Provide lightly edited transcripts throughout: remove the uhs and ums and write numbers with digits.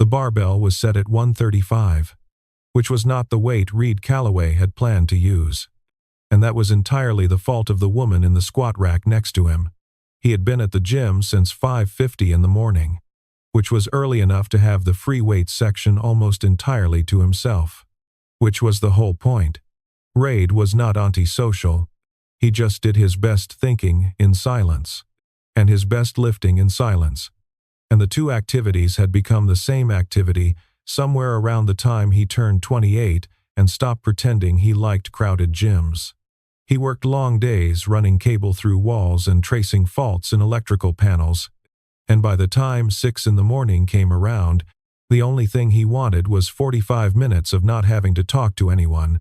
The barbell was set at 135, which was not the weight Reed Calloway had planned to use. And that was entirely the fault of the woman in the squat rack next to him. He had been at the gym since 5:50 in the morning, which was early enough to have the free weights section almost entirely to himself. Which was the whole point. Reid was not antisocial. He just did his best thinking in silence, and his best lifting in silence. And the two activities had become the same activity somewhere around the time he turned 28 and stopped pretending he liked crowded gyms. He worked long days running cable through walls and tracing faults in electrical panels, and by the time 6 in the morning came around, the only thing he wanted was 45 minutes of not having to talk to anyone.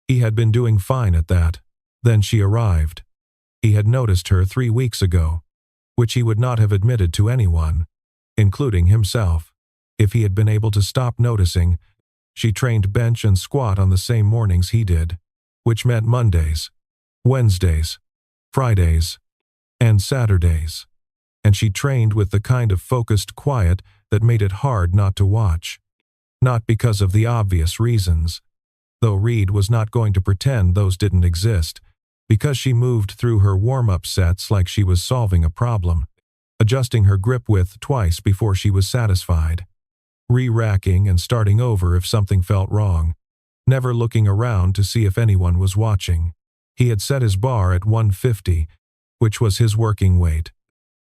He had been doing fine at that. Then she arrived. He had noticed her 3 weeks ago, which he would not have admitted to anyone, including himself, if he had been able to stop noticing. She trained bench and squat on the same mornings he did, which meant Mondays, Wednesdays, Fridays, and Saturdays. And she trained with the kind of focused quiet that made it hard not to watch. Not because of the obvious reasons, though Reed was not going to pretend those didn't exist, because she moved through her warm-up sets like she was solving a problem, adjusting her grip width twice before she was satisfied, re-racking and starting over if something felt wrong, never looking around to see if anyone was watching. He had set his bar at 150, which was his working weight,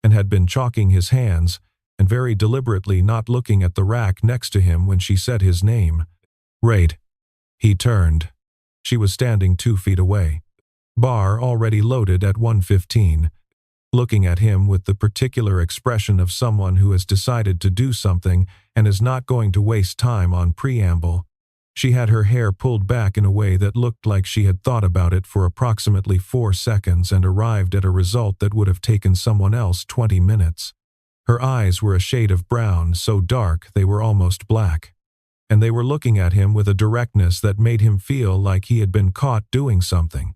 and had been chalking his hands and very deliberately not looking at the rack next to him when she said his name. Reid. He turned. She was standing 2 feet away, bar already loaded at 115, looking at him with the particular expression of someone who has decided to do something and is not going to waste time on preamble. She had her hair pulled back in a way that looked like she had thought about it for approximately 4 seconds and arrived at a result that would have taken someone else 20 minutes. Her eyes were a shade of brown, so dark they were almost black, and they were looking at him with a directness that made him feel like he had been caught doing something,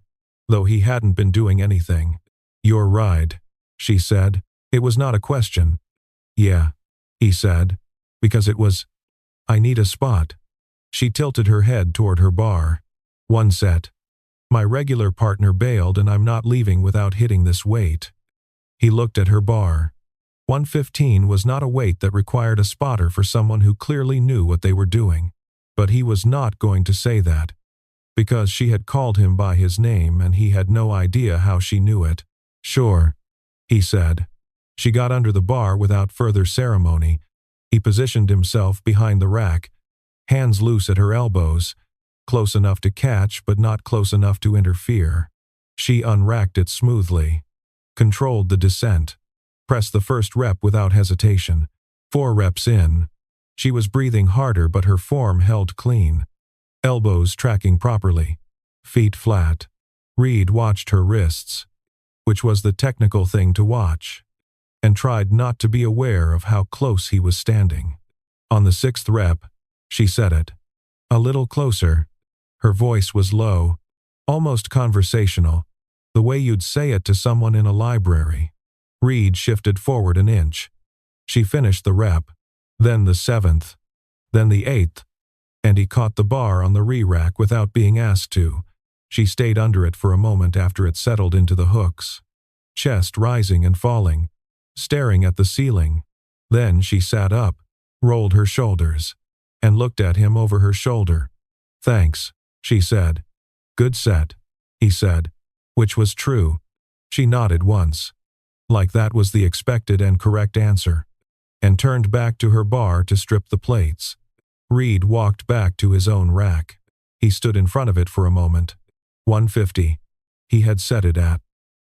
though he hadn't been doing anything. "Your ride," she said. It was not a question. "Yeah," he said, because it was, "I need a spot." She tilted her head toward her bar. "1 set. My regular partner bailed and I'm not leaving without hitting this weight." He looked at her bar. 115 was not a weight that required a spotter for someone who clearly knew what they were doing. But he was not going to say that, because she had called him by his name and he had no idea how she knew it. "Sure," he said. She got under the bar without further ceremony. He positioned himself behind the rack, hands loose at her elbows, close enough to catch but not close enough to interfere. She unracked it smoothly, controlled the descent, pressed the first rep without hesitation. 4 reps in. She was breathing harder but her form held clean, elbows tracking properly, feet flat. Reed watched her wrists, which was the technical thing to watch, and tried not to be aware of how close he was standing. On the 6th rep, she said it. "A little closer." Her voice was low, almost conversational, the way you'd say it to someone in a library. Reed shifted forward an inch. She finished the rep, then the 7th, then the 8th, and he caught the bar on the re-rack without being asked to. She stayed under it for a moment after it settled into the hooks, chest rising and falling, staring at the ceiling. Then she sat up, rolled her shoulders, and looked at him over her shoulder. "Thanks," she said. "Good set," he said, which was true. She nodded once, like that was the expected and correct answer, and turned back to her bar to strip the plates. Reed walked back to his own rack. He stood in front of it for a moment. 150. He had set it at.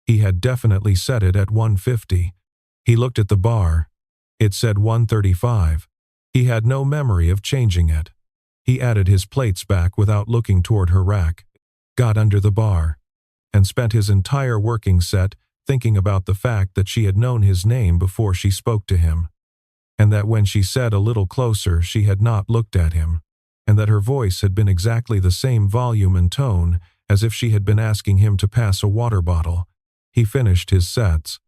He had definitely set it at 150. He looked at the bar. It said 135. He had no memory of changing it. He added his plates back without looking toward her rack, got under the bar, and spent his entire working set thinking about the fact that she had known his name before she spoke to him, and that when she said "a little closer" she had not looked at him, and that her voice had been exactly the same volume and tone as if she had been asking him to pass a water bottle. He finished his sets.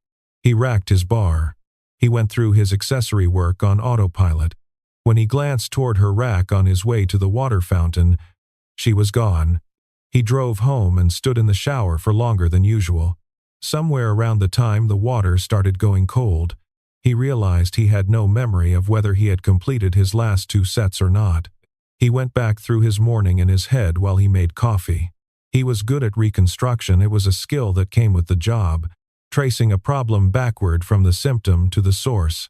He racked his bar. He went through his accessory work on autopilot, When he glanced toward her rack on his way to the water fountain, she was gone. He drove home and stood in the shower for longer than usual. Somewhere around the time the water started going cold, he realized he had no memory of whether he had completed his last 2 sets or not. He went back through his morning in his head while he made coffee. He was good at reconstruction. It was a skill that came with the job, tracing a problem backward from the symptom to the source,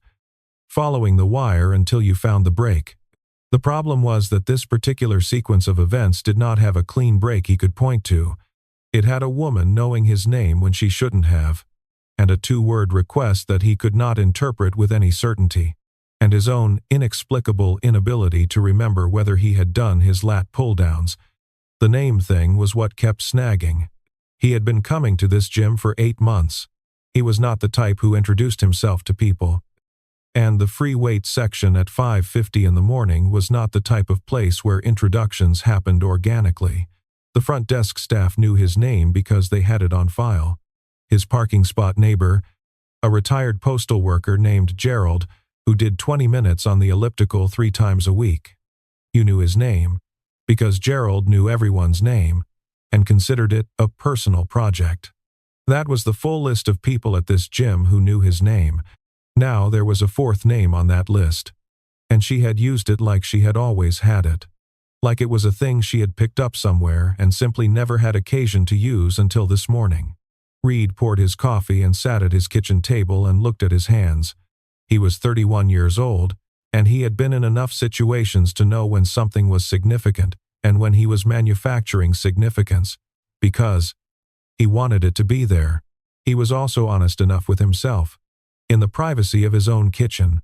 following the wire until you found the break. The problem was that this particular sequence of events did not have a clean break he could point to. It had a woman knowing his name when she shouldn't have, and a 2-word request that he could not interpret with any certainty, and his own inexplicable inability to remember whether he had done his lat pull-downs. The name thing was what kept snagging. He had been coming to this gym for 8 months. He was not the type who introduced himself to people. And the free weight section at 5:50 in the morning was not the type of place where introductions happened organically. The front desk staff knew his name because they had it on file. His parking spot neighbor, a retired postal worker named Gerald, who did 20 minutes on the elliptical 3 times a week. You knew his name, because Gerald knew everyone's name, and considered it a personal project. That was the full list of people at this gym who knew his name. Now there was a 4th name on that list, and she had used it like she had always had it. Like it was a thing she had picked up somewhere and simply never had occasion to use until this morning. Reed poured his coffee and sat at his kitchen table and looked at his hands. He was 31 years old, and he had been in enough situations to know when something was significant and when he was manufacturing significance, because he wanted it to be there. He was also honest enough with himself, in the privacy of his own kitchen,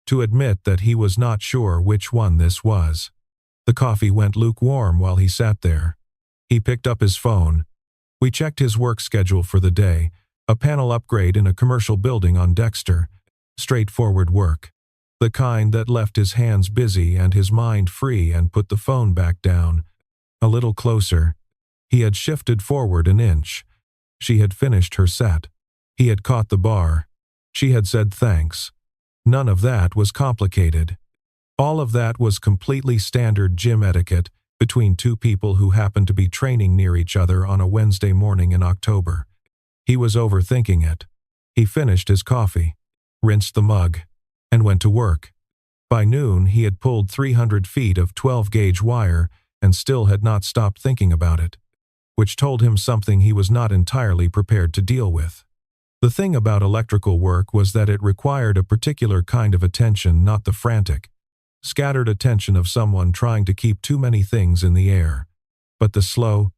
to admit that he was not sure which one this was. The coffee went lukewarm while he sat there. He picked up his phone. We checked his work schedule for the day, a panel upgrade in a commercial building on Dexter. Straightforward work. The kind that left his hands busy and his mind free and put the phone back down. A little closer. He had shifted forward an inch. She had finished her set. He had caught the bar. She had said thanks. None of that was complicated. All of that was completely standard gym etiquette between 2 people who happened to be training near each other on a Wednesday morning in October. He was overthinking it. He finished his coffee, rinsed the mug, and went to work. By noon, he had pulled 300 feet of 12-gauge wire and still had not stopped thinking about it, which told him something he was not entirely prepared to deal with. The thing about electrical work was that it required a particular kind of attention, not the frantic, scattered attention of someone trying to keep too many things in the air, but the slow,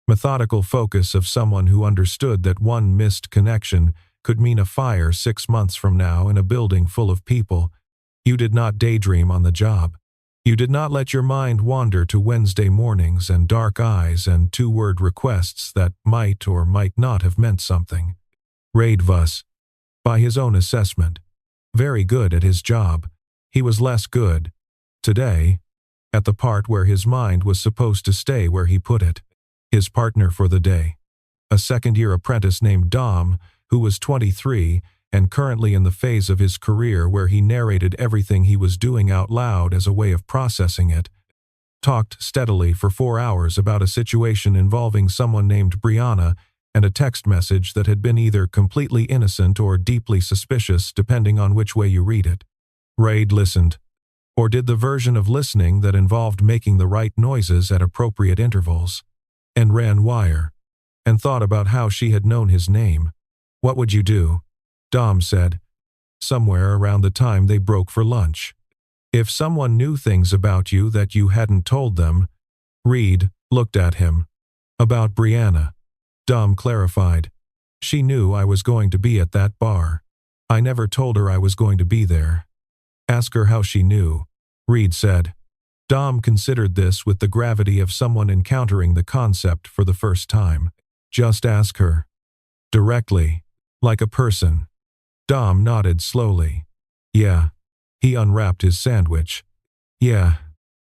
methodical focus of someone who understood that one missed connection could mean a fire 6 months from now in a building full of people. You did not daydream on the job. You did not let your mind wander to Wednesday mornings and dark eyes and 2-word requests that might or might not have meant something. Reid was, by his own assessment, very good at his job. He was less good, today, at the part where his mind was supposed to stay where he put it. His partner for the day, a second-year apprentice named Dom, who was 23 and currently in the phase of his career where he narrated everything he was doing out loud as a way of processing it, talked steadily for 4 hours about a situation involving someone named Brianna and a text message that had been either completely innocent or deeply suspicious depending on which way you read it. Reid listened, or did the version of listening that involved making the right noises at appropriate intervals, and ran wire, and thought about how she had known his name. What would you do? Dom said, somewhere around the time they broke for lunch. If someone knew things about you that you hadn't told them. Reid looked at him. About Brianna. Dom clarified. She knew I was going to be at that bar. I never told her I was going to be there. Ask her how she knew, Reid said. Dom considered this with the gravity of someone encountering the concept for the first time. Just ask her. Directly, like a person. Dom nodded slowly. Yeah. He unwrapped his sandwich. Yeah,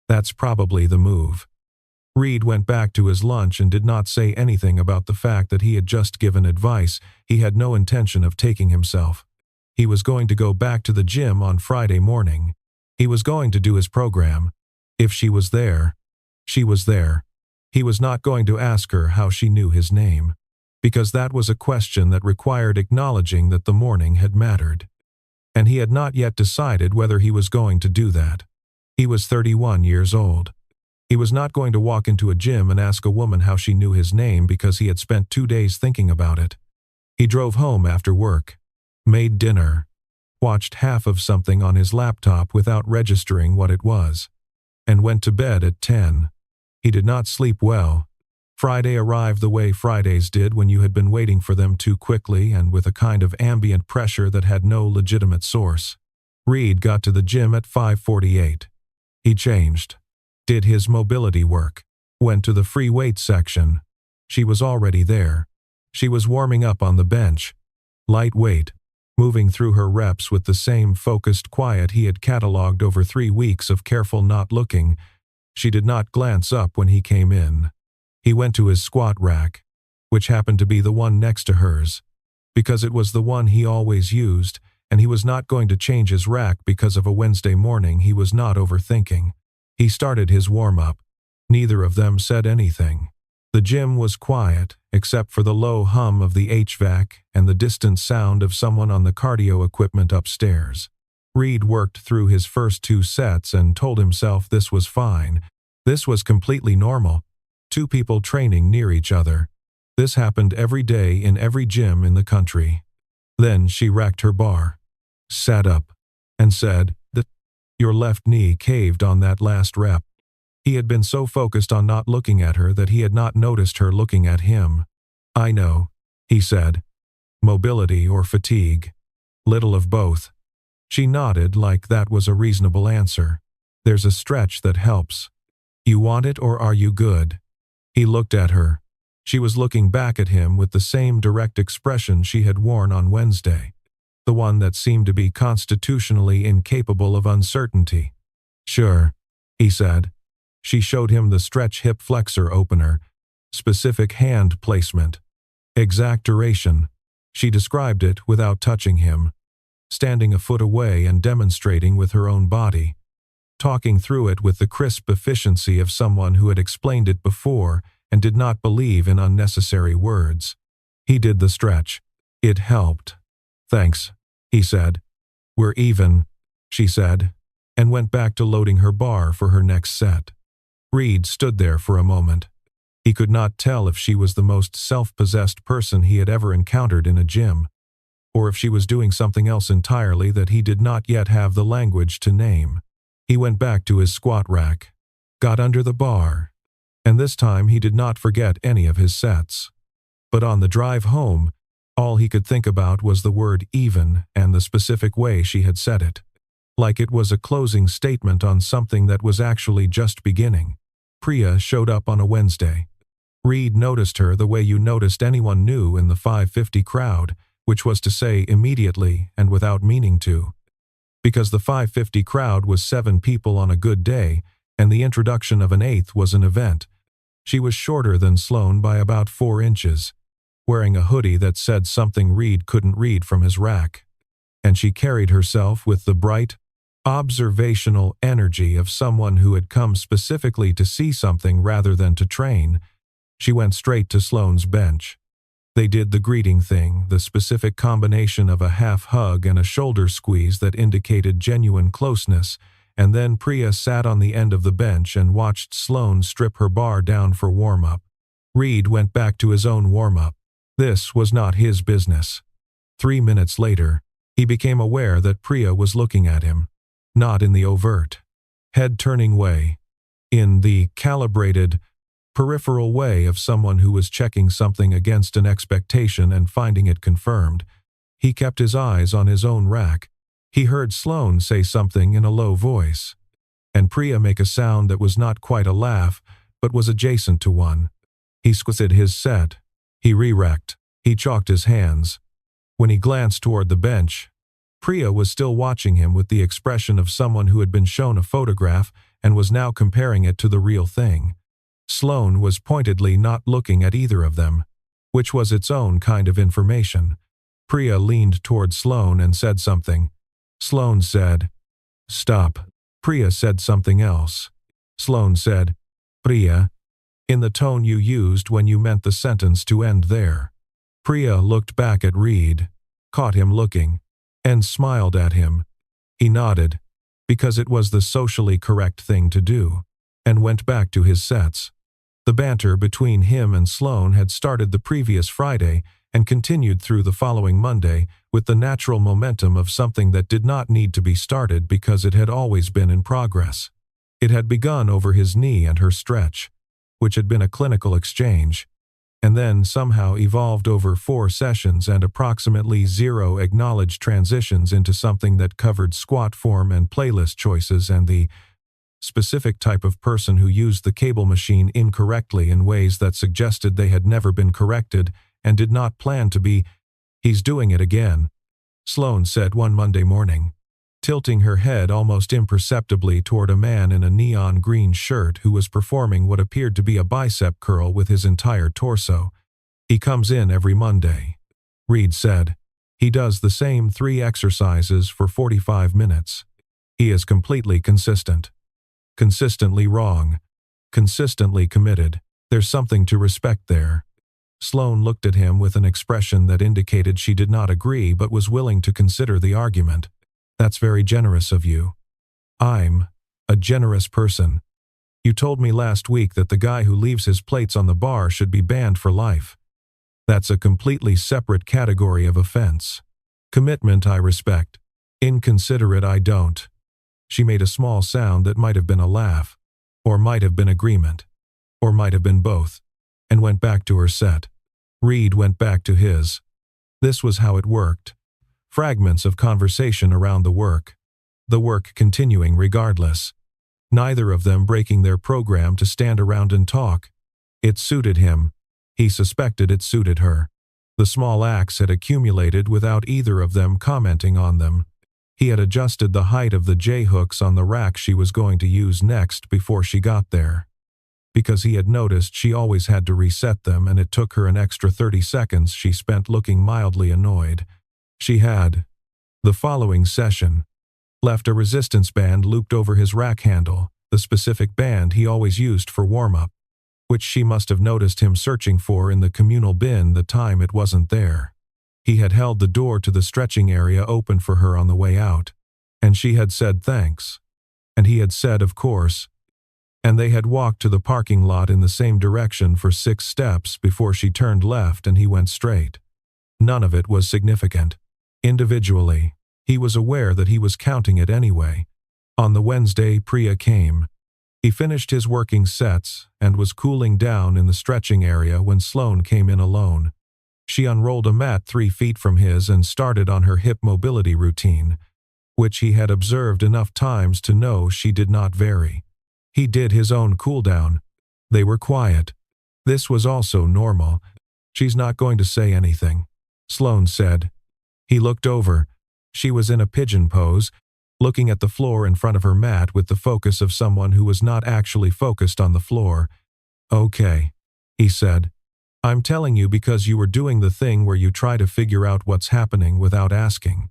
that's probably the move. Reid went back to his lunch and did not say anything about the fact that he had just given advice he had no intention of taking himself. He was going to go back to the gym on Friday morning. He was going to do his program. If she was there, she was there. He was not going to ask her how she knew his name, because that was a question that required acknowledging that the morning had mattered. And he had not yet decided whether he was going to do that. He was 31 years old. He was not going to walk into a gym and ask a woman how she knew his name because he had spent 2 days thinking about it. He drove home after work, made dinner, watched half of something on his laptop without registering what it was, and went to bed at 10. He did not sleep well. Friday arrived the way Fridays did when you had been waiting for them too quickly and with a kind of ambient pressure that had no legitimate source. Reed got to the gym at 5:48. He changed, did his mobility work, went to the free weights section. She was already there. She was warming up on the bench, lightweight, moving through her reps with the same focused quiet he had catalogued over 3 weeks of careful not looking. She did not glance up when he came in. He went to his squat rack, which happened to be the one next to hers, because it was the one he always used, and he was not going to change his rack because of a Wednesday morning he was not overthinking. He started his warm-up. Neither of them said anything. The gym was quiet, except for the low hum of the HVAC and the distant sound of someone on the cardio equipment upstairs. Reed worked through his first 2 sets and told himself this was fine. This was completely normal. 2 people training near each other. This happened every day in every gym in the country. Then she racked her bar, sat up, and said, "Your left knee caved on that last rep." He had been so focused on not looking at her that he had not noticed her looking at him. "I know," he said. "Mobility or fatigue? Little of both." She nodded like that was a reasonable answer. "There's a stretch that helps. You want it or are you good?" He looked at her. She was looking back at him with the same direct expression she had worn on Wednesday, the one that seemed to be constitutionally incapable of uncertainty. "Sure," he said. She showed him the stretch hip flexor opener, specific hand placement, exact duration. She described it without touching him, standing a foot away and demonstrating with her own body, talking through it with the crisp efficiency of someone who had explained it before and did not believe in unnecessary words. He did the stretch. It helped. "Thanks," he said. "We're even," she said, and went back to loading her bar for her next set. Reed stood there for a moment. He could not tell if she was the most self-possessed person he had ever encountered in a gym, or if she was doing something else entirely that he did not yet have the language to name. He went back to his squat rack, got under the bar, and this time he did not forget any of his sets. But on the drive home, all he could think about was the word even and the specific way she had said it, like it was a closing statement on something that was actually just beginning. Priya showed up on a Wednesday. Reed noticed her the way you noticed anyone new in the 550 crowd, which was to say immediately and without meaning to. Because the 550 crowd was 7 people on a good day, and the introduction of an 8th was an event. She was shorter than Sloane by about 4 inches, wearing a hoodie that said something Reed couldn't read from his rack. And she carried herself with the bright, observational energy of someone who had come specifically to see something rather than to train. She went straight to Sloane's bench. They did the greeting thing, the specific combination of a half hug and a shoulder squeeze that indicated genuine closeness, and then Priya sat on the end of the bench and watched Sloane strip her bar down for warm-up. Reed went back to his own warm-up. This was not his business. 3 minutes later, he became aware that Priya was looking at him. Not in the overt, head-turning way, in the calibrated, peripheral way of someone who was checking something against an expectation and finding it confirmed. He kept his eyes on his own rack. He heard Sloane say something in a low voice, and Priya make a sound that was not quite a laugh, but was adjacent to one. He squished his set. He re-racked. He chalked his hands. When he glanced toward the bench, Priya was still watching him with the expression of someone who had been shown a photograph and was now comparing it to the real thing. Sloane was pointedly not looking at either of them, which was its own kind of information. Priya leaned toward Sloane and said something. Sloane said, "Stop." Priya said something else. Sloane said, Priya, in the tone you used when you meant the sentence to end there. Priya looked back at Reed, caught him looking, and smiled at him. He nodded, because it was the socially correct thing to do, and went back to his sets. The banter between him and Sloane had started the previous Friday and continued through the following Monday with the natural momentum of something that did not need to be started because it had always been in progress. It had begun over his knee and her stretch, which had been a clinical exchange, and then somehow evolved over 4 sessions and approximately 0 acknowledged transitions into something that covered squat form and playlist choices and the specific type of person who used the cable machine incorrectly in ways that suggested they had never been corrected and did not plan to be. He's doing it again, Sloane said one Monday morning, tilting her head almost imperceptibly toward a man in a neon green shirt who was performing what appeared to be a bicep curl with his entire torso. He comes in every Monday, Reed said. He does the same 3 exercises for 45 minutes. He is completely consistent. Consistently wrong. Consistently committed. There's something to respect there. Sloane looked at him with an expression that indicated she did not agree but was willing to consider the argument. That's very generous of you. I'm a generous person. You told me last week that the guy who leaves his plates on the bar should be banned for life. That's a completely separate category of offense. Commitment I respect. Inconsiderate I don't. She made a small sound that might have been a laugh, or might have been agreement, or might have been both, and went back to her set. Reed went back to his. This was how it worked. Fragments of conversation around the work continuing regardless. Neither of them breaking their program to stand around and talk. It suited him. He suspected it suited her. The small acts had accumulated without either of them commenting on them. He had adjusted the height of the J-hooks on the rack she was going to use next before she got there, because he had noticed she always had to reset them and it took her an extra 30 seconds she spent looking mildly annoyed. She had, the following session, left a resistance band looped over his rack handle, the specific band he always used for warm-up, which she must have noticed him searching for in the communal bin the time it wasn't there. He had held the door to the stretching area open for her on the way out, and she had said thanks. And he had said of course, and they had walked to the parking lot in the same direction for 6 steps before she turned left and he went straight. None of it was significant. Individually, he was aware that he was counting it anyway. On the Wednesday Priya came. He finished his working sets and was cooling down in the stretching area when Sloane came in alone. She unrolled a mat 3 feet from his and started on her hip mobility routine, which he had observed enough times to know she did not vary. He did his own cool-down. They were quiet. This was also normal. She's not going to say anything, Sloane said. He looked over. She was in a pigeon pose, looking at the floor in front of her mat with the focus of someone who was not actually focused on the floor. Okay, he said. I'm telling you because you were doing the thing where you try to figure out what's happening without asking.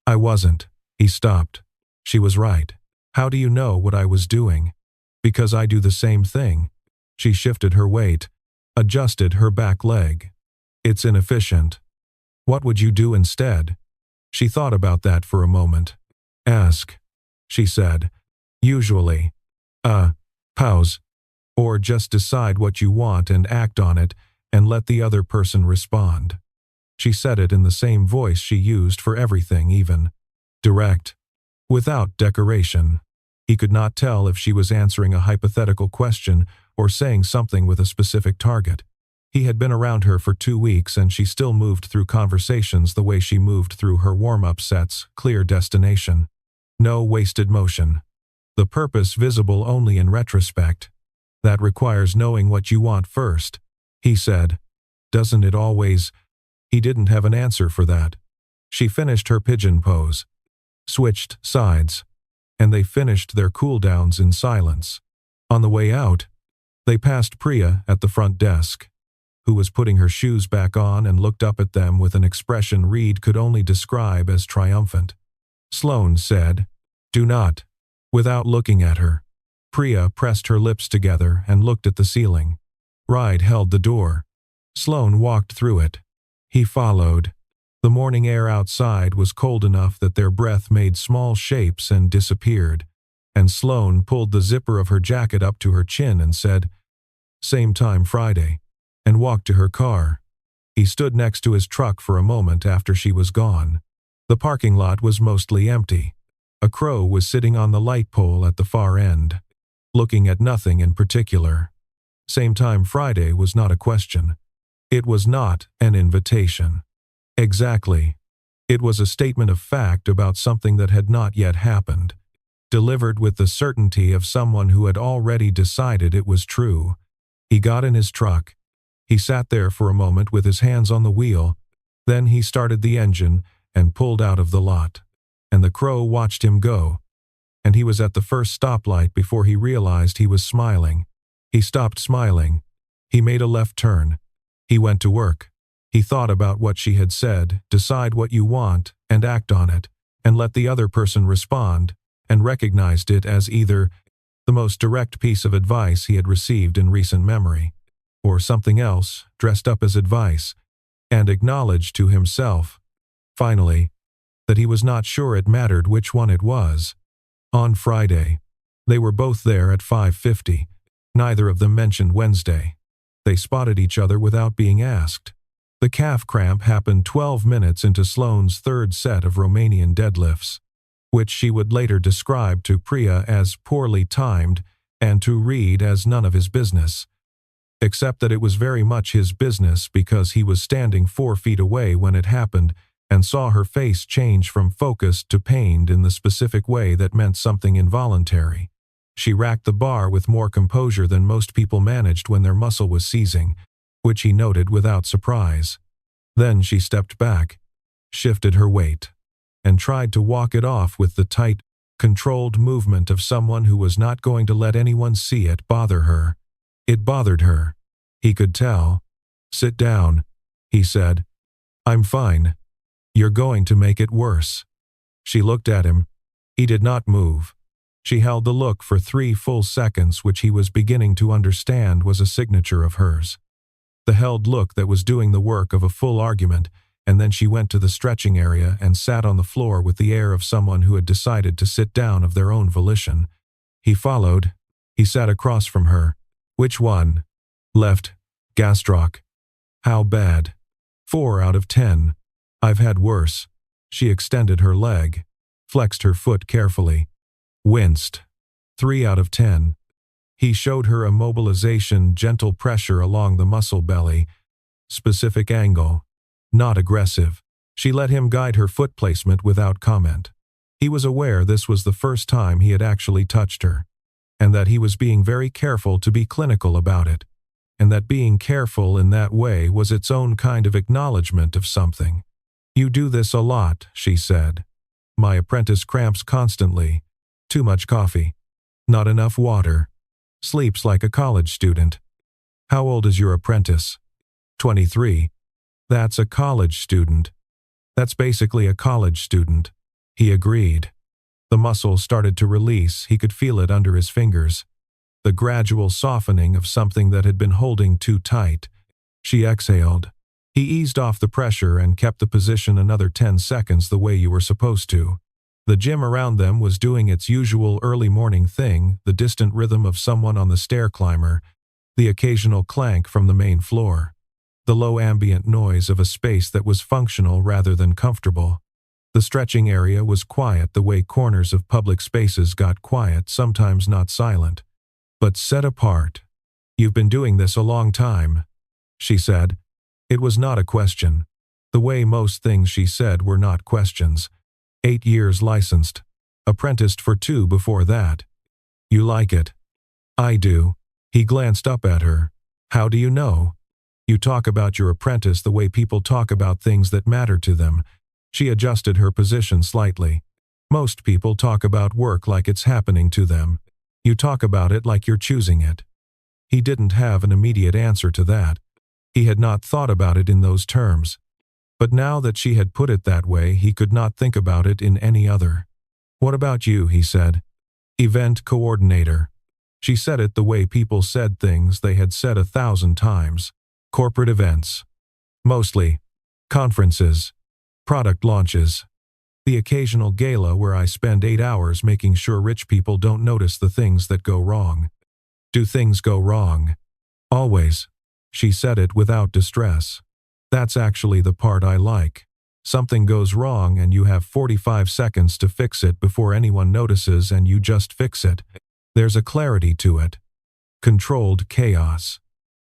I wasn't. He stopped. She was right. How do you know what I was doing? Because I do the same thing. She shifted her weight, adjusted her back leg. It's inefficient. What would you do instead? She thought about that for a moment. Ask, she said. Usually. Pause. Or just decide what you want and act on it and let the other person respond. She said it in the same voice she used for everything, even. Direct. Without decoration. He could not tell if she was answering a hypothetical question or saying something with a specific target. He had been around her for 2 weeks and she still moved through conversations the way she moved through her warm-up sets, clear destination. No wasted motion. The purpose visible only in retrospect. That requires knowing what you want first, he said. Doesn't it always? He didn't have an answer for that. She finished her pigeon pose. Switched sides. And they finished their cool-downs in silence. On the way out, they passed Priya at the front desk, who was putting her shoes back on and looked up at them with an expression Reed could only describe as triumphant. Sloane said, "Do not." Without looking at her, Priya pressed her lips together and looked at the ceiling. Ride held the door. Sloane walked through it. He followed. The morning air outside was cold enough that their breath made small shapes and disappeared, and Sloane pulled the zipper of her jacket up to her chin and said, "Same time Friday," and walked to her car. He stood next to his truck for a moment after she was gone. The parking lot was mostly empty. A crow was sitting on the light pole at the far end, looking at nothing in particular. Same time Friday was not a question. It was not an invitation. Exactly. It was a statement of fact about something that had not yet happened, delivered with the certainty of someone who had already decided it was true. He got in his truck. He sat there for a moment with his hands on the wheel. Then he started the engine and pulled out of the lot. And the crow watched him go. And he was at the first stoplight before he realized he was smiling. He stopped smiling. He made a left turn. He went to work. He thought about what she had said, decide what you want, and act on it, and let the other person respond, and recognized it as either the most direct piece of advice he had received in recent memory, or something else dressed up as advice, and acknowledged to himself, finally, that he was not sure it mattered which one it was. On Friday. They were both there at 5:50. Neither of them mentioned Wednesday. They spotted each other without being asked. The calf cramp happened 12 minutes into Sloane's third set of Romanian deadlifts, which she would later describe to Priya as poorly timed and to Reed as none of his business, except that it was very much his business because he was standing 4 feet away when it happened and saw her face change from focused to pained in the specific way that meant something involuntary. She racked the bar with more composure than most people managed when their muscle was seizing, which he noted without surprise. Then she stepped back, shifted her weight, and tried to walk it off with the tight, controlled movement of someone who was not going to let anyone see it bother her. It bothered her. He could tell. "Sit down," he said. "I'm fine. You're going to make it worse." She looked at him. He did not move. She held the look for 3 full seconds, which he was beginning to understand was a signature of hers. The held look that was doing the work of a full argument, and then she went to the stretching area and sat on the floor with the air of someone who had decided to sit down of their own volition. He followed. He sat across from her. "Which one?" "Left. Gastroc." "How bad?" "4 out of 10. I've had worse." She extended her leg, flexed her foot carefully, winced. 3 out of 10. He showed her a mobilization, gentle pressure along the muscle belly, specific angle, not aggressive. She let him guide her foot placement without comment. He was aware this was the first time he had actually touched her, and that he was being very careful to be clinical about it, and that being careful in that way was its own kind of acknowledgement of something. "You do this a lot," she said. "My apprentice cramps constantly. Too much coffee. Not enough water. Sleeps like a college student." "How old is your apprentice?" 23. "That's a college student." "That's basically a college student." He agreed. The muscle started to release. He could feel it under his fingers. The gradual softening of something that had been holding too tight. She exhaled. He eased off the pressure and kept the position another 10 seconds the way you were supposed to. The gym around them was doing its usual early morning thing, the distant rhythm of someone on the stair climber, the occasional clank from the main floor, the low ambient noise of a space that was functional rather than comfortable. The stretching area was quiet the way corners of public spaces got quiet, sometimes not silent, but set apart. "You've been doing this a long time," she said. It was not a question. The way most things she said were not questions. 8 years licensed. Apprenticed for 2 before that. "You like it?" "I do." He glanced up at her. "How do you know?" "You talk about your apprentice the way people talk about things that matter to them." She adjusted her position slightly. "Most people talk about work like it's happening to them. You talk about it like you're choosing it." He didn't have an immediate answer to that. He had not thought about it in those terms. But now that she had put it that way, he could not think about it in any other. "What about you?" he said. Event coordinator. She said it the way people said things they had said 1,000 times. Corporate events. Mostly. Conferences. Product launches. The occasional gala where I spend 8 hours making sure rich people don't notice the things that go wrong. Do things go wrong? Always. She said it without distress. That's actually the part I like. Something goes wrong and you have 45 seconds to fix it before anyone notices and you just fix it. There's a clarity to it. Controlled chaos.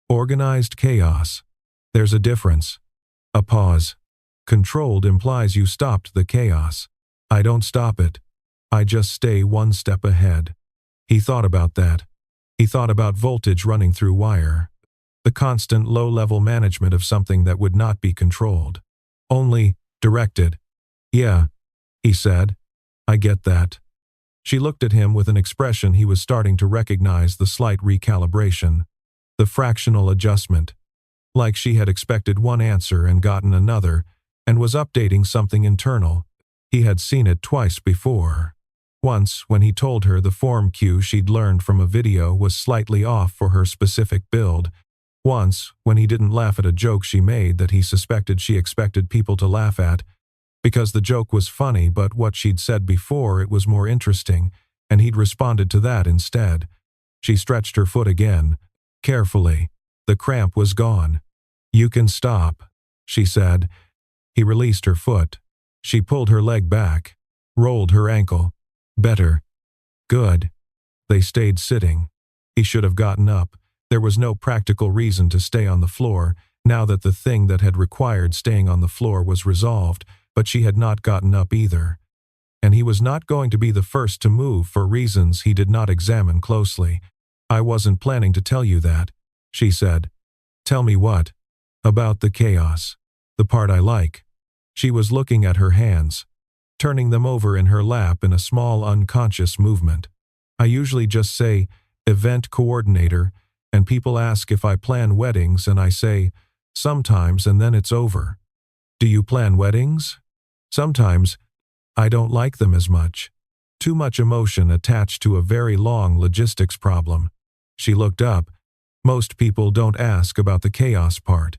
Organized chaos. There's a difference. A pause. Controlled implies you stopped the chaos. I don't stop it. I just stay one step ahead. He thought about that. He thought about voltage running through wire. The constant low-level management of something that would not be controlled. Only directed. Yeah, he said. I get that. She looked at him with an expression he was starting to recognize the slight recalibration. The fractional adjustment. Like she had expected one answer and gotten another, and was updating something internal. He had seen it twice before. Once, when he told her the form cue she'd learned from a video was slightly off for her specific build. Once, when he didn't laugh at a joke she made that he suspected she expected people to laugh at, because the joke was funny but what she'd said before it was more interesting, and he'd responded to that instead. She stretched her foot again. Carefully. The cramp was gone. You can stop, she said. He released her foot. She pulled her leg back, rolled her ankle. Better. Good. They stayed sitting. He should have gotten up. There was no practical reason to stay on the floor, now that the thing that had required staying on the floor was resolved, but she had not gotten up either. And he was not going to be the first to move for reasons he did not examine closely. I wasn't planning to tell you that, she said. Tell me what? About the chaos. The part I like. She was looking at her hands, turning them over in her lap in a small unconscious movement. I usually just say, event coordinator, and people ask if I plan weddings and I say, sometimes, and then it's over. Do you plan weddings? Sometimes. I don't like them as much. Too much emotion attached to a very long logistics problem. She looked up. Most people don't ask about the chaos part.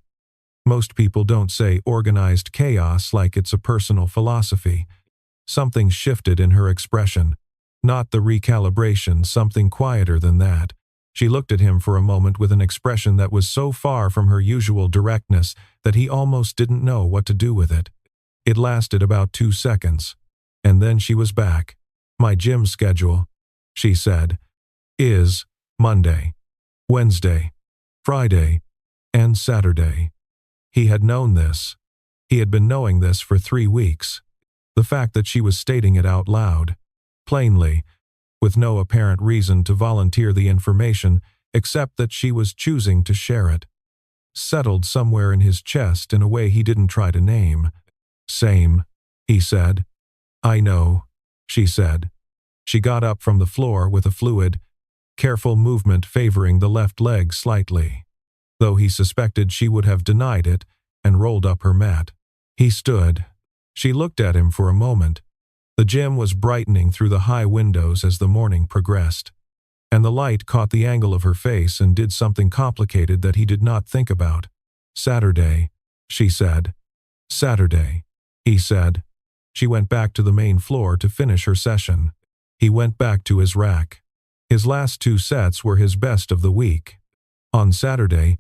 Most people don't say organized chaos like it's a personal philosophy. Something shifted in her expression. Not the recalibration, something quieter than that. She looked at him for a moment with an expression that was so far from her usual directness that he almost didn't know what to do with it. It lasted about 2 seconds. And then she was back. My gym schedule, she said, is Monday, Wednesday, Friday, and Saturday. He had known this. He had been knowing this for 3 weeks. The fact that she was stating it out loud, plainly, with no apparent reason to volunteer the information except that she was choosing to share it, settled somewhere in his chest in a way he didn't try to name. Same, he said. I know, she said. She got up from the floor with a fluid, careful movement favoring the left leg slightly, though he suspected she would have denied it and rolled up her mat. He stood. She looked at him for a moment. The gym was brightening through the high windows as the morning progressed, and the light caught the angle of her face and did something complicated that he did not think about. Saturday, she said. Saturday, he said. She went back to the main floor to finish her session. He went back to his rack. His last 2 sets were his best of the week. On Saturday,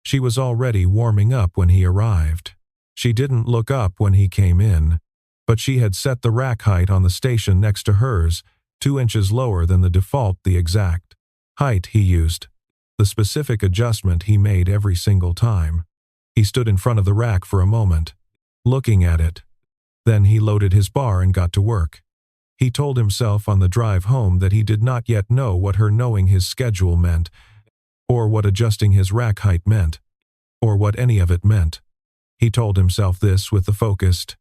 she was already warming up when he arrived. She didn't look up when he came in, but she had set the rack height on the station next to hers 2 inches lower than the default, the exact height he used, the specific adjustment he made every single time. He stood in front of the rack for a moment, looking at it. Then he loaded his bar and got to work. He told himself on the drive home that he did not yet know what her knowing his schedule meant, or what adjusting his rack height meant, or what any of it meant. He told himself this with the focused,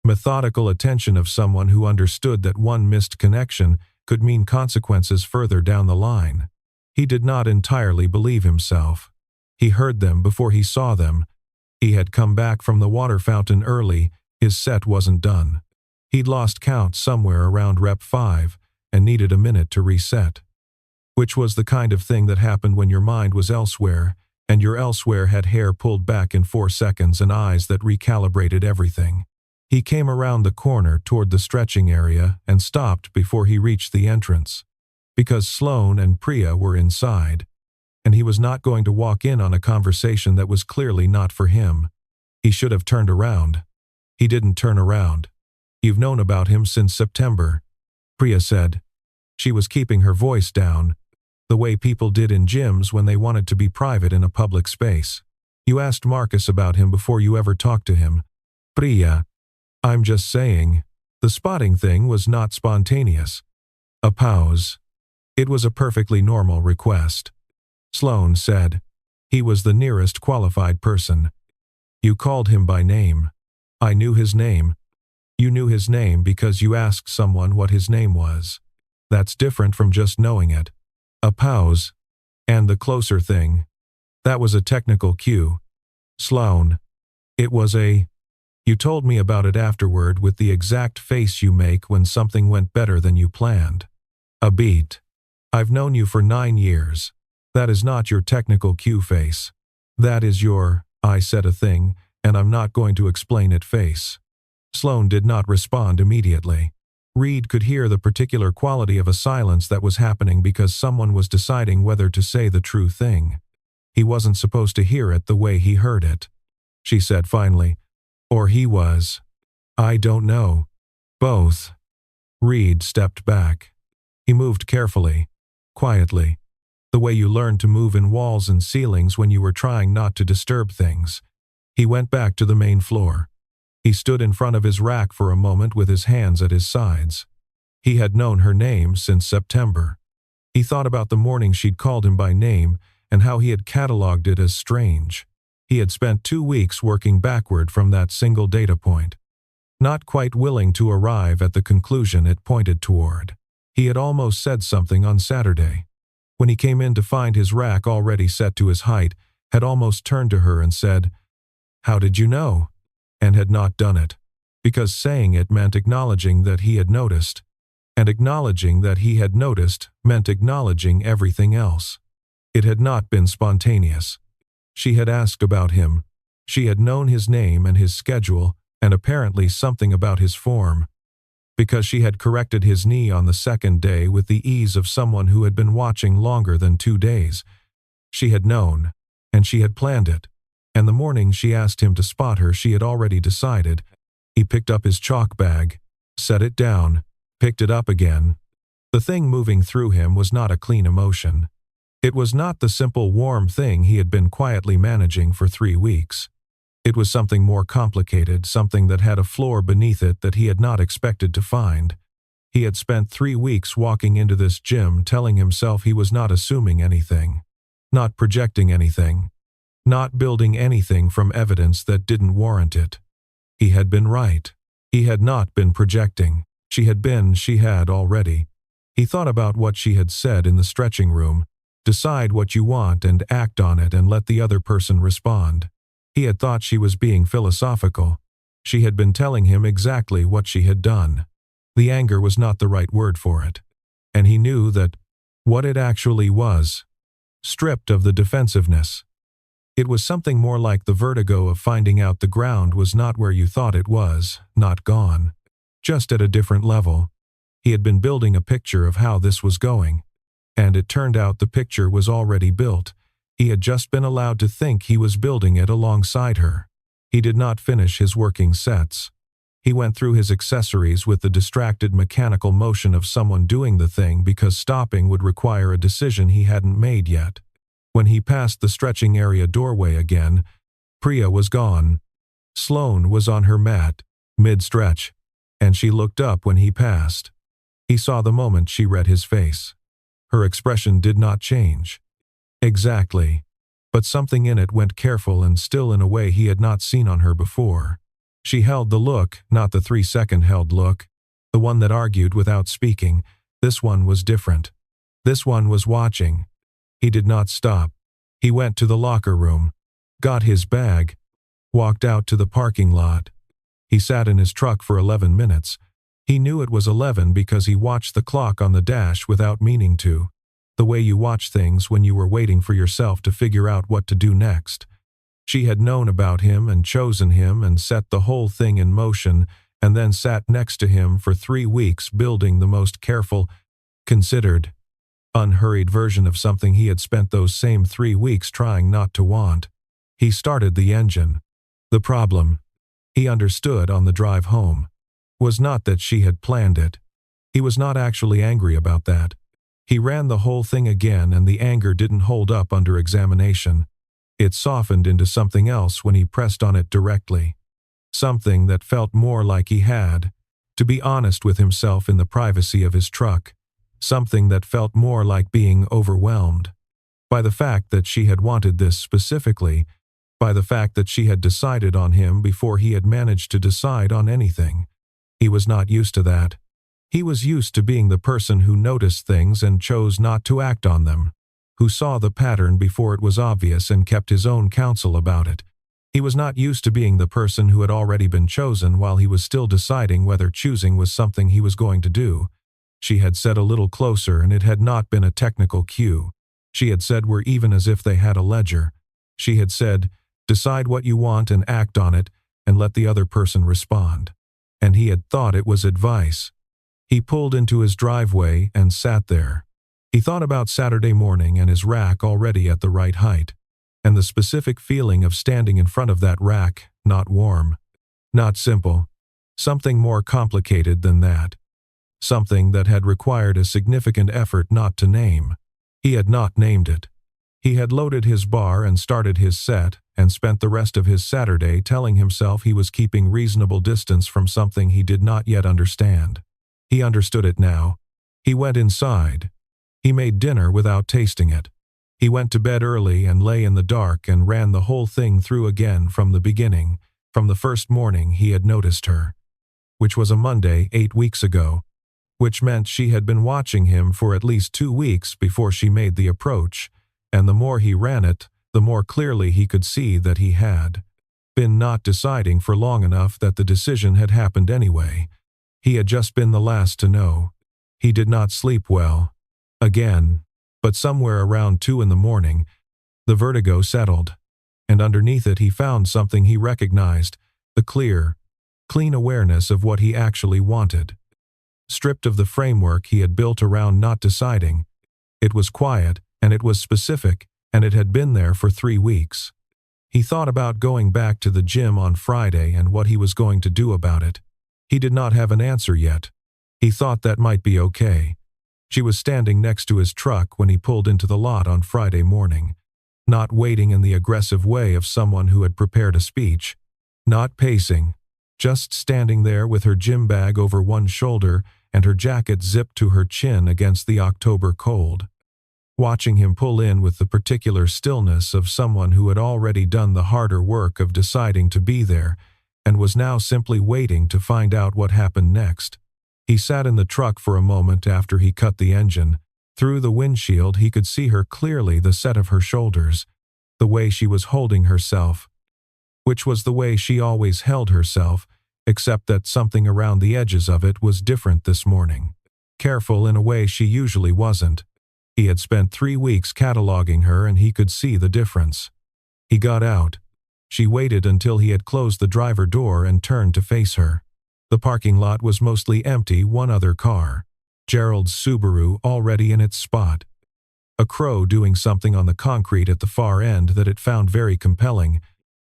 methodical attention of someone who understood that one missed connection could mean consequences further down the line. He did not entirely believe himself. He heard them before he saw them. He had come back from the water fountain early. His set wasn't done. He'd lost count somewhere around rep 5, and needed a minute to reset. Which was the kind of thing that happened when your mind was elsewhere, and your elsewhere had hair pulled back in 4 seconds and eyes that recalibrated everything. He came around the corner toward the stretching area and stopped before he reached the entrance. Because Sloane and Priya were inside, and he was not going to walk in on a conversation that was clearly not for him. He should have turned around. He didn't turn around. "You've known about him since September," Priya said. She was keeping her voice down, the way people did in gyms when they wanted to be private in a public space. "You asked Marcus about him before you ever talked to him." "Priya, I'm just saying." The spotting thing was not spontaneous. A pause. It was a perfectly normal request. Sloane said. He was the nearest qualified person. "You called him by name." "I knew his name." "You knew his name because you asked someone what his name was. That's different from just knowing it." A pause. "And the closer thing." That was a technical cue. "Sloane. It was a... You told me about it afterward with the exact face you make when something went better than you planned." A beat. "I've known you for 9 years. That is not your technical cue face. That is your, I said a thing, and I'm not going to explain it face." Sloane did not respond immediately. Reed could hear the particular quality of a silence that was happening because someone was deciding whether to say the true thing. He wasn't supposed to hear it the way he heard it. She said finally, "Or he was. I don't know. Both." Reed stepped back. He moved carefully, quietly, the way you learned to move in walls and ceilings when you were trying not to disturb things. He went back to the main floor. He stood in front of his rack for a moment with his hands at his sides. He had known her name since September. He thought about the morning she'd called him by name and how he had catalogued it as strange. He had spent 2 weeks working backward from that single data point, not quite willing to arrive at the conclusion it pointed toward. He had almost said something on Saturday, when he came in to find his rack already set to his height, had almost turned to her and said, "How did you know?" and had not done it, because saying it meant acknowledging that he had noticed, and acknowledging that he had noticed meant acknowledging everything else. It had not been spontaneous. She had asked about him. She had known his name and his schedule, and apparently something about his form. Because she had corrected his knee on the 2nd day with the ease of someone who had been watching longer than 2 days. She had known, and she had planned it. And the morning she asked him to spot her, she had already decided. He picked up his chalk bag, set it down, picked it up again. The thing moving through him was not a clean emotion. It was not the simple warm thing he had been quietly managing for 3 weeks. It was something more complicated, something that had a floor beneath it that he had not expected to find. He had spent 3 weeks walking into this gym telling himself he was not assuming anything, not projecting anything, not building anything from evidence that didn't warrant it. He had been right. He had not been projecting. She had already. He thought about what she had said in the stretching room. Decide what you want and act on it and let the other person respond. He had thought she was being philosophical. She had been telling him exactly what she had done. The anger was not the right word for it. And he knew that what it actually was, stripped of the defensiveness. It was something more like the vertigo of finding out the ground was not where you thought it was, not gone, just at a different level. He had been building a picture of how this was going, and it turned out the picture was already built. He had just been allowed to think he was building it alongside her. He did not finish his working sets. He went through his accessories with the distracted mechanical motion of someone doing the thing because stopping would require a decision he hadn't made yet. When he passed the stretching area doorway again, Priya was gone. Sloane was on her mat, mid-stretch, and she looked up when he passed. He saw the moment she read his face. Her expression did not change. Exactly. But something in it went careful and still in a way he had not seen on her before. She held the look, not the 3-second held look, the one that argued without speaking. This one was different. This one was watching. He did not stop. He went to the locker room, got his bag, walked out to the parking lot. He sat in his truck for 11 minutes. He knew it was 11 because he watched the clock on the dash without meaning to. The way you watch things when you were waiting for yourself to figure out what to do next. She had known about him and chosen him and set the whole thing in motion, and then sat next to him for 3 weeks building the most careful, considered, unhurried version of something he had spent those same 3 weeks trying not to want. He started the engine. The problem, he understood on the drive home, was not that she had planned it. He was not actually angry about that. He ran the whole thing again, and the anger didn't hold up under examination. It softened into something else when he pressed on it directly. Something that felt more like he had, to be honest with himself in the privacy of his truck. Something that felt more like being overwhelmed. By the fact that she had wanted this specifically, by the fact that she had decided on him before he had managed to decide on anything. He was not used to that. He was used to being the person who noticed things and chose not to act on them, who saw the pattern before it was obvious and kept his own counsel about it. He was not used to being the person who had already been chosen while he was still deciding whether choosing was something he was going to do. She had said a little closer, and it had not been a technical cue. She had said we're even as if they had a ledger. She had said, decide what you want and act on it, and let the other person respond. And he had thought it was advice. He pulled into his driveway and sat there. He thought about Saturday morning and his rack already at the right height, and the specific feeling of standing in front of that rack, not warm, not simple, something more complicated than that. Something that had required a significant effort not to name. He had not named it. He had loaded his bar and started his set, and spent the rest of his Saturday telling himself he was keeping reasonable distance from something he did not yet understand. He understood it now. He went inside. He made dinner without tasting it. He went to bed early and lay in the dark and ran the whole thing through again from the beginning, from the first morning he had noticed her. Which was a Monday 8 weeks ago. Which meant she had been watching him for at least 2 weeks before she made the approach, and the more he ran it, the more clearly he could see that he had been not deciding for long enough that the decision had happened anyway. He had just been the last to know. He did not sleep well. Again. But somewhere around 2 in the morning, the vertigo settled, and underneath it he found something he recognized, the clear, clean awareness of what he actually wanted. Stripped of the framework he had built around not deciding. It was quiet, and it was specific, and it had been there for 3 weeks. He thought about going back to the gym on Friday and what he was going to do about it. He did not have an answer yet. He thought that might be okay. She was standing next to his truck when he pulled into the lot on Friday morning, not waiting in the aggressive way of someone who had prepared a speech, not pacing, just standing there with her gym bag over one shoulder and her jacket zipped to her chin against the October cold. Watching him pull in with the particular stillness of someone who had already done the harder work of deciding to be there and was now simply waiting to find out what happened next. He sat in the truck for a moment after he cut the engine. Through the windshield he could see her clearly, the set of her shoulders, the way she was holding herself, which was the way she always held herself, except that something around the edges of it was different this morning. Careful in a way she usually wasn't. He had spent 3 weeks cataloging her and he could see the difference. He got out. She waited until he had closed the driver door and turned to face her. The parking lot was mostly empty, one other car. Gerald's Subaru already in its spot. A crow doing something on the concrete at the far end that it found very compelling.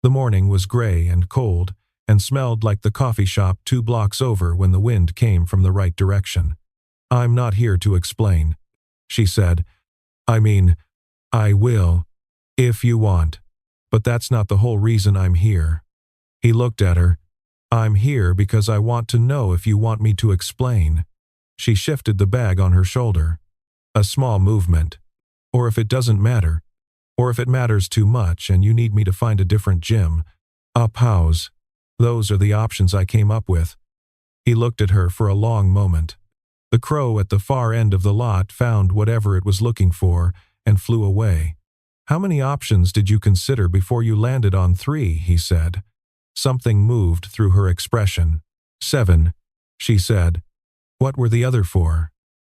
The morning was gray and cold, and smelled like the coffee shop 2 blocks over when the wind came from the right direction. I'm not here to explain, she said. I mean, I will, if you want. But that's not the whole reason I'm here. He looked at her. I'm here because I want to know if you want me to explain. She shifted the bag on her shoulder. A small movement. Or if it doesn't matter. Or if it matters too much and you need me to find a different gym. Up house. Those are the options I came up with. He looked at her for a long moment. The crow at the far end of the lot found whatever it was looking for and flew away. How many options did you consider before you landed on 3? He said. Something moved through her expression. 7, she said. What were the other four?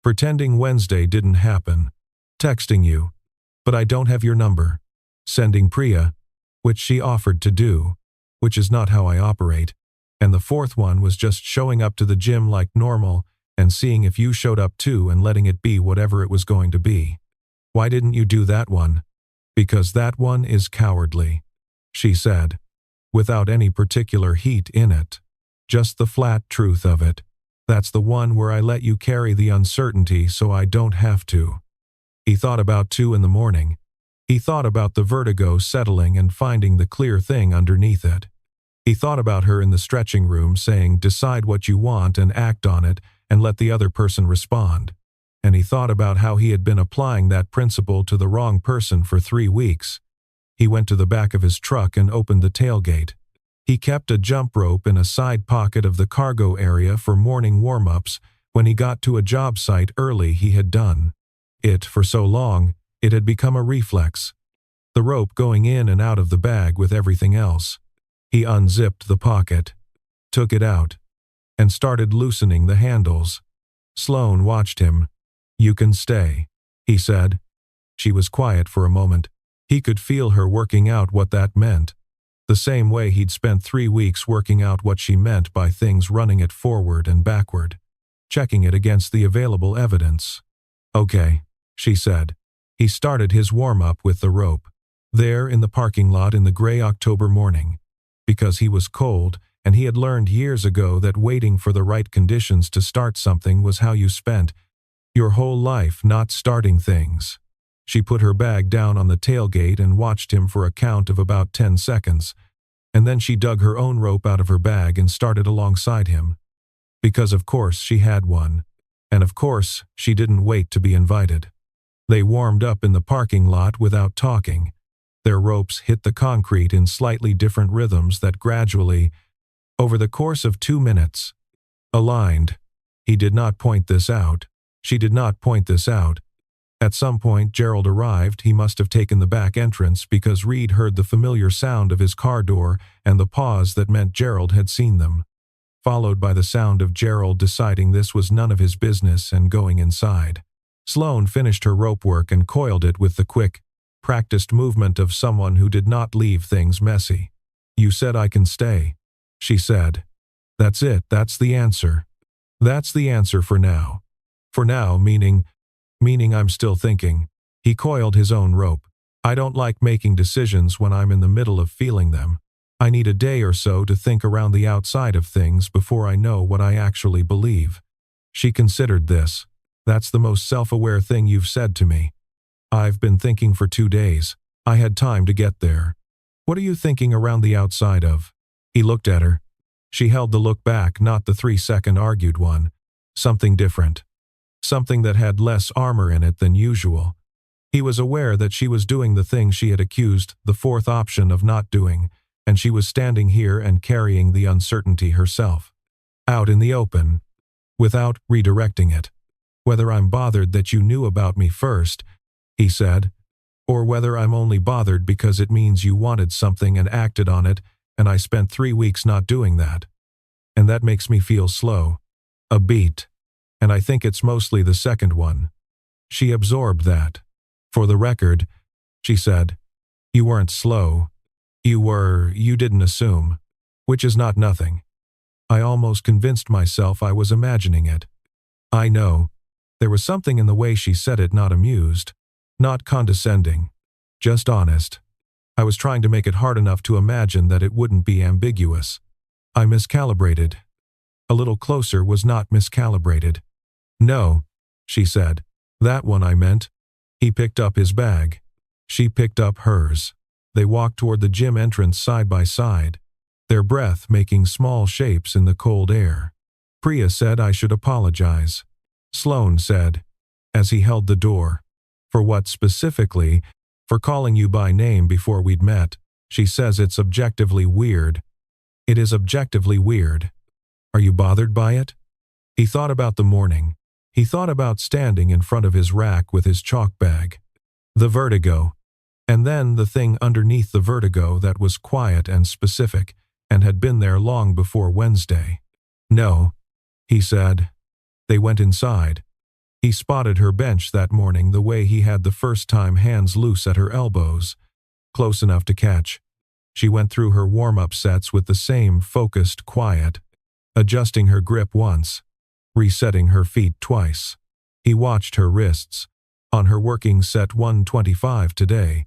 Pretending Wednesday didn't happen. Texting you. But I don't have your number. Sending Priya, which she offered to do, which is not how I operate. And the fourth one was just showing up to the gym like normal and seeing if you showed up too and letting it be whatever it was going to be. Why didn't you do that one? Because that one is cowardly, she said, without any particular heat in it. Just the flat truth of it. That's the one where I let you carry the uncertainty so I don't have to. He thought about 2 in the morning. He thought about the vertigo settling and finding the clear thing underneath it. He thought about her in the stretching room saying, decide what you want and act on it and let the other person respond. And he thought about how he had been applying that principle to the wrong person for 3 weeks. He went to the back of his truck and opened the tailgate. He kept a jump rope in a side pocket of the cargo area for morning warm-ups. When he got to a job site early, he had done it for so long, it had become a reflex. The rope going in and out of the bag with everything else. He unzipped the pocket, took it out, and started loosening the handles. Sloane watched him. You can stay, he said. She was quiet for a moment. He could feel her working out what that meant. The same way he'd spent 3 weeks working out what she meant by things running it forward and backward, checking it against the available evidence. Okay, she said. He started his warm-up with the rope, there in the parking lot in the gray October morning. Because he was cold, and he had learned years ago that waiting for the right conditions to start something was how you spent your whole life not starting things. She put her bag down on the tailgate and watched him for a count of about 10 seconds, and then she dug her own rope out of her bag and started alongside him. Because of course she had one, and of course she didn't wait to be invited. They warmed up in the parking lot without talking. Their ropes hit the concrete in slightly different rhythms that gradually, over the course of 2 minutes, aligned. He did not point this out. She did not point this out. At some point Gerald arrived. He must have taken the back entrance because Reed heard the familiar sound of his car door and the pause that meant Gerald had seen them, followed by the sound of Gerald deciding this was none of his business and going inside. Sloane finished her rope work and coiled it with the quick, practiced movement of someone who did not leave things messy. You said I can stay, she said. That's it, that's the answer. That's the answer for now. For now, meaning I'm still thinking. He coiled his own rope. I don't like making decisions when I'm in the middle of feeling them. I need a day or so to think around the outside of things before I know what I actually believe. She considered this. That's the most self-aware thing you've said to me. I've been thinking for 2 days. I had time to get there. What are you thinking around the outside of? He looked at her. She held the look back, not the 3-second argued one. Something different. Something that had less armor in it than usual. He was aware that she was doing the thing she had accused the fourth option of not doing, and she was standing here and carrying the uncertainty herself. Out in the open. Without redirecting it. Whether I'm bothered that you knew about me first, he said, or whether I'm only bothered because it means you wanted something and acted on it, and I spent 3 weeks not doing that. And that makes me feel slow. A beat. And I think it's mostly the second one. She absorbed that. For the record, she said, you weren't slow. You didn't assume. Which is not nothing. I almost convinced myself I was imagining it. I know. There was something in the way she said it, not amused, not condescending, just honest. I was trying to make it hard enough to imagine that it wouldn't be ambiguous. I miscalibrated. A little closer was not miscalibrated. No, she said. That one I meant. He picked up his bag. She picked up hers. They walked toward the gym entrance side by side, their breath making small shapes in the cold air. Priya said I should apologize. Sloane said, as he held the door. For what specifically? For calling you by name before we'd met. She says it's objectively weird. It is objectively weird. Are you bothered by it? He thought about the morning. He thought about standing in front of his rack with his chalk bag. The vertigo. And then the thing underneath the vertigo that was quiet and specific and had been there long before Wednesday. No, he said. They went inside. He spotted her bench that morning the way he had the first time, hands loose at her elbows, close enough to catch. She went through her warm-up sets with the same focused quiet, adjusting her grip once, resetting her feet twice. He watched her wrists. On her working set 125 today,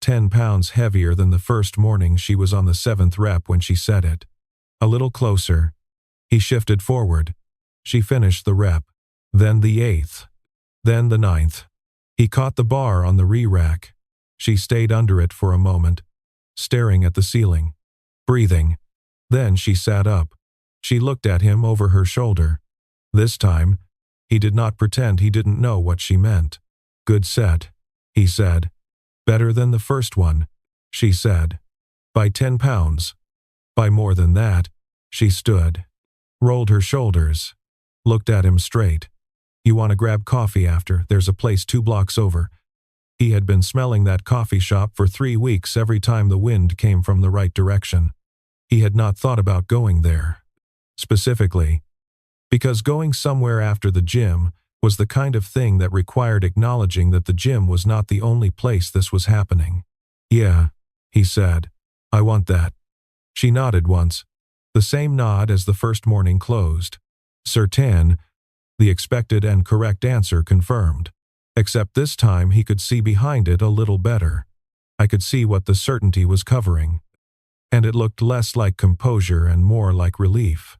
10 pounds heavier than the first morning she was on the 7th rep when she set it. A little closer. He shifted forward. She finished the rep. Then the 8th. Then the 9th. He caught the bar on the re-rack. She stayed under it for a moment, staring at the ceiling, breathing. Then she sat up. She looked at him over her shoulder. This time, he did not pretend he didn't know what she meant. Good set, he said. Better than the first one, she said. By 10 pounds. By more than that. She stood, rolled her shoulders, looked at him straight. You want to grab coffee after? There's a place 2 blocks over. He had been smelling that coffee shop for 3 weeks every time the wind came from the right direction. He had not thought about going there. Specifically, because going somewhere after the gym was the kind of thing that required acknowledging that the gym was not the only place this was happening. Yeah, he said. I want that. She nodded once, the same nod as the first morning closed. Certain, the expected and correct answer confirmed. Except this time he could see behind it a little better. I could see what the certainty was covering. And it looked less like composure and more like relief.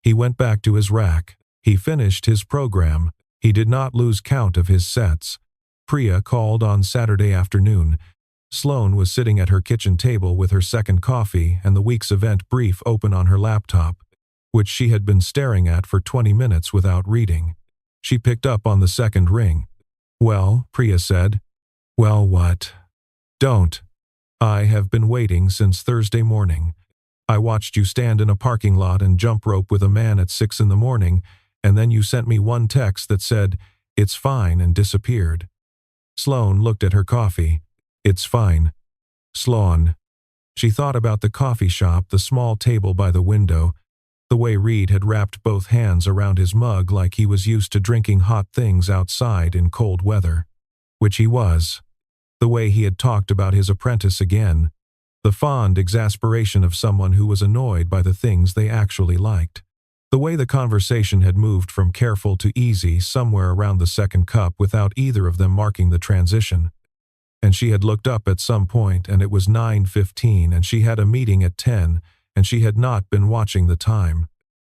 He went back to his rack. He finished his program. He did not lose count of his sets. Priya called on Saturday afternoon. Sloane was sitting at her kitchen table with her second coffee and the week's event brief open on her laptop, which she had been staring at for 20 minutes without reading. She picked up on the second ring. Well, Priya said. Well, what? Don't. I have been waiting since Thursday morning. I watched you stand in a parking lot and jump rope with a man at 6 in the morning, and then you sent me one text that said, "It's fine," and disappeared. Sloane looked at her coffee. It's fine. Sloane. She thought about the coffee shop, the small table by the window, the way Reed had wrapped both hands around his mug like he was used to drinking hot things outside in cold weather. Which he was. The way he had talked about his apprentice again. The fond exasperation of someone who was annoyed by the things they actually liked. The way the conversation had moved from careful to easy somewhere around the second cup without either of them marking the transition. And she had looked up at some point and it was 9:15 and she had a meeting at 10 and she had not been watching the time.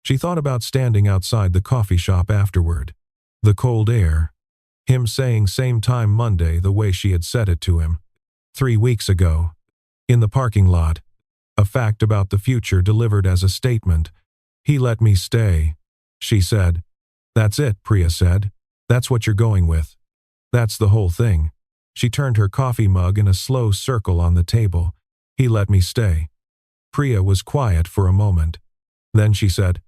She thought about standing outside the coffee shop afterward. The cold air. Him saying same time Monday the way she had said it to him. 3 weeks ago. In the parking lot. A fact about the future delivered as a statement. He let me stay, she said. That's it, Priya said. That's what you're going with. That's the whole thing. She turned her coffee mug in a slow circle on the table. He let me stay. Priya was quiet for a moment. Then she said,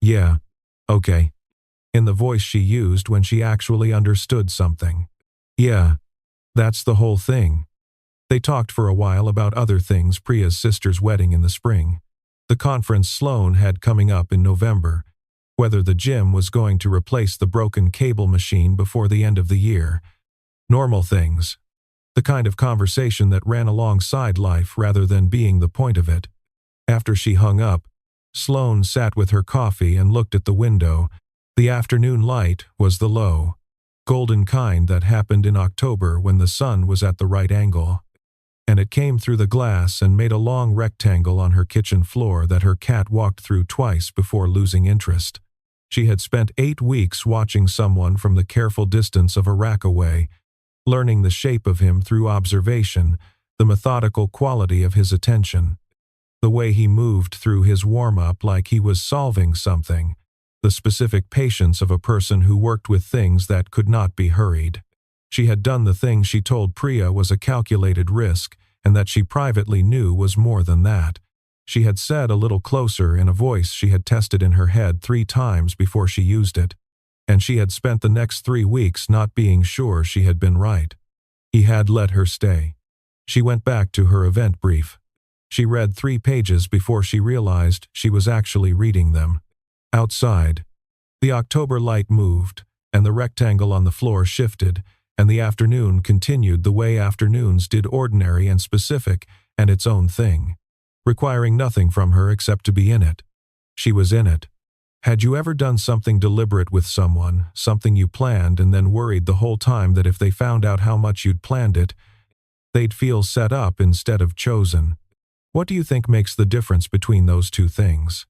yeah, okay. In the voice she used when she actually understood something. Yeah, that's the whole thing. They talked for a while about other things, Priya's sister's wedding in the spring, the conference Sloane had coming up in November, whether the gym was going to replace the broken cable machine before the end of the year. Normal things. The kind of conversation that ran alongside life rather than being the point of it. After she hung up, Sloane sat with her coffee and looked at the window. The afternoon light was the low, golden kind that happened in October when the sun was at the right angle. And it came through the glass and made a long rectangle on her kitchen floor that her cat walked through twice before losing interest. She had spent 8 weeks watching someone from the careful distance of a rack away, learning the shape of him through observation, the methodical quality of his attention, the way he moved through his warm-up like he was solving something, the specific patience of a person who worked with things that could not be hurried. She had done the thing she told Priya was a calculated risk, and that she privately knew was more than that. She had said a little closer in a voice she had tested in her head 3 times before she used it, and she had spent the next 3 weeks not being sure she had been right. He had let her stay. She went back to her event brief. She read 3 pages before she realized she was actually reading them. Outside. The October light moved, and the rectangle on the floor shifted, and the afternoon continued the way afternoons did, ordinary and specific and its own thing, requiring nothing from her except to be in it. She was in it. Had you ever done something deliberate with someone, something you planned and then worried the whole time that if they found out how much you'd planned it, they'd feel set up instead of chosen? What do you think makes the difference between those two things?